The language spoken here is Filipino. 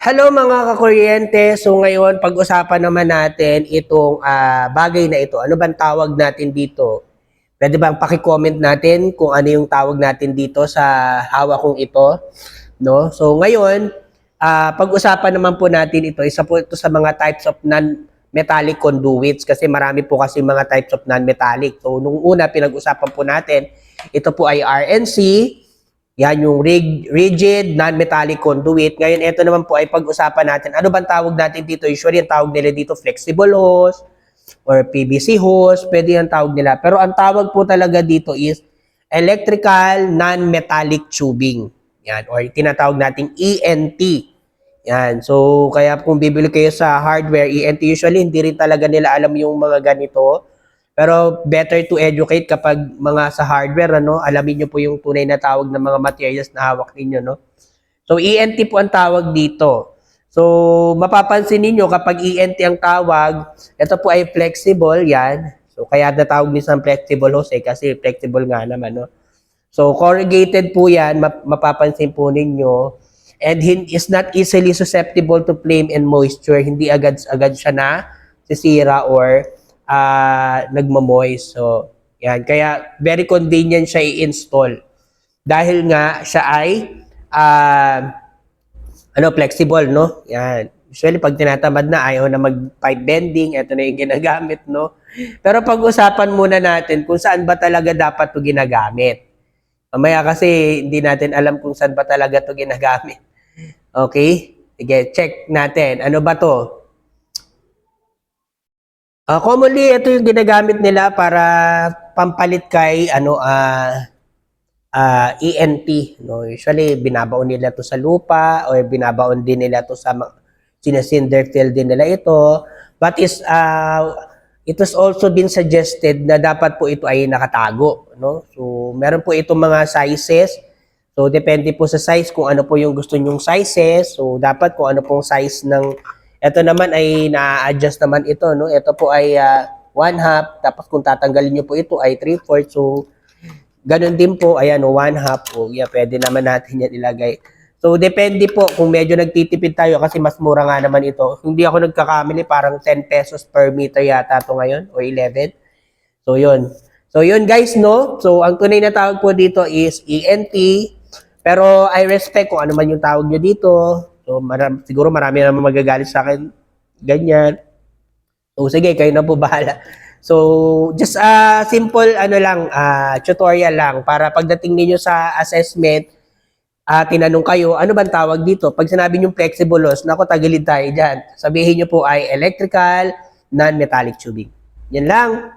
Hello mga kakuryente. So ngayon pag-usapan naman natin itong bagay na ito. Ano bang tawag natin dito? Pwede bang paki-comment natin kung ano yung tawag natin dito sa hawak kong ito, no? So ngayon, pag-usapan naman po natin ito. Isa po ito sa mga types of non-metallic conduits kasi marami po kasi mga types of non-metallic. So nung una pinag-usapan po natin, ito po ay RNC. Yan yung rigid, non-metallic conduit. Ngayon, ito naman po ay pag-usapan natin. Ano bang tawag natin dito? Usually, ang tawag nila dito flexible hose or PVC hose. Pwede yung tawag nila. Pero ang tawag po talaga dito is electrical non-metallic tubing. Yan. Or tinatawag nating ENT. Yan. So, kaya kung bibili kayo sa hardware, ENT, usually hindi rin talaga nila alam yung mga ganito. Pero better to educate kapag mga sa hardware, ano, alamin nyo po yung tunay na tawag ng mga materials na hawak ninyo, no? So, ENT po ang tawag dito. So, mapapansin ninyo kapag ENT ang tawag, ito po ay flexible, yan. So, kaya natawag minsan flexible hose kasi flexible nga naman, no? So, corrugated po yan, mapapansin po ninyo. And is not easily susceptible to flame and moisture. Hindi agad-agad siya na sisira or nagmamoist. So, yan. Kaya, very convenient siya i-install. Dahil nga, siya ay flexible, no? Yan. Usually, pag tinatamad na, ayaw na mag-pipe bending, ito na yung ginagamit, no? Pero pag-usapan muna natin kung saan ba talaga dapat ito ginagamit. Mamaya kasi hindi natin alam kung saan ba talaga ito ginagamit. Okay? Sige, check natin. Ano ba to? Commonly, ito yung ginagamit nila para pampalit kay ENT. No? Usually, binabaon nila to sa lupa or binabaon din nila to sa sinasinder fill din nila ito. But it has also been suggested na dapat po ito ay nakatago. No? So, meron po itong mga sizes. So, depende po sa size kung ano po yung gusto nyong sizes. So, dapat kung ano pong size ng... Ito naman ay na-adjust naman ito, no? Ito po ay 1/2. Tapos kung tatanggalin nyo po ito ay 3/4. So, ganun din po. Ayan, 1/2. O, yeah, pwede naman natin yan ilagay. So, depende po kung medyo nagtitipid tayo kasi mas mura nga naman ito. Hindi ako nagkakamali, parang 10 pesos per meter yata ito ngayon o 11. So, yun. So, yun guys, no? So, ang tunay na tawag po dito is ENT. Pero I respect kung ano man yung tawag nyo dito. So, siguro marami naman magagalit sa akin. Ganyan. So, sige, kayo na po bahala. So, just a simple tutorial lang para pagdating niyo sa assessment, tinanong kayo, ano bang tawag dito? Pag sinabi niyo flexible hose, naku, tagilid tayo dyan. Sabihin niyo po ay electrical non-metallic tubing. Yan lang.